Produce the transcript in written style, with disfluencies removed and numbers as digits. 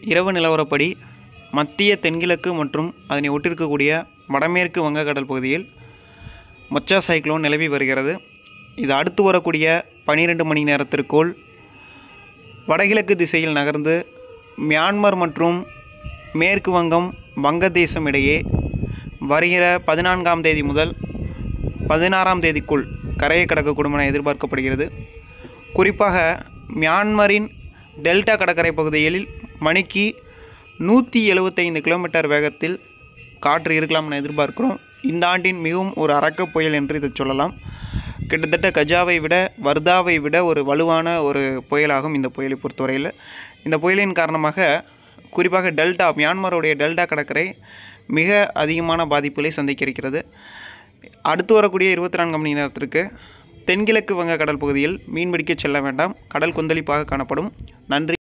இரவு நிலவரப்படி மத்திய தென்கிழக்கு மற்றும் அதனை ஒட்டிருக்கக்கூடிய வடமேற்கு வங்கக்கடல் பகுதியில் மொச்சா சைக்ளோன் நிலவி வருகிறது. இது அடுத்து வரக்கூடிய 12 மணி நேரத்திற்குள் வடகிழக்கு திசையில் நகர்ந்து மியான்மர் மற்றும் மேற்கு வங்கம் வங்கதேசம் இடையே வருகிற 14ஆம் தேதி முதல் 16ஆம் தேதிக்குள் கரையை கடக்கக்கூடும் என எதிர்பார்க்கப்படுகிறது. குறிப்பாக மியான்மரின் டெல்டா கடற்கரை பகுதியில் மணிக்கு 175 கிலோமீட்டர் வேகத்தில் காற்று இருக்கலாம் என எதிர்பார்க்கிறோம். இந்த ஆண்டின் மிகவும் ஒரு அரக்க புயல் என்று இதை சொல்லலாம். கிட்டத்தட்ட கஜாவை விட வர்தாவை விட ஒரு வலுவான ஒரு புயலாகும் இந்த புயலை பொறுத்தவரையில். இந்த புயலின் காரணமாக குறிப்பாக மியான்மருடைய டெல்டா கடற்கரை மிக அதிகமான பாதிப்புகளை சந்திக்க இருக்கிறது. அடுத்து வரக்கூடிய 24 மணி நேரத்திற்கு தென்கிழக்கு வங்கக்கடல் பகுதியில் மீன்பிடிக்க செல்ல வேண்டாம். கடல் கொந்தளிப்பாக காணப்படும். நன்றி.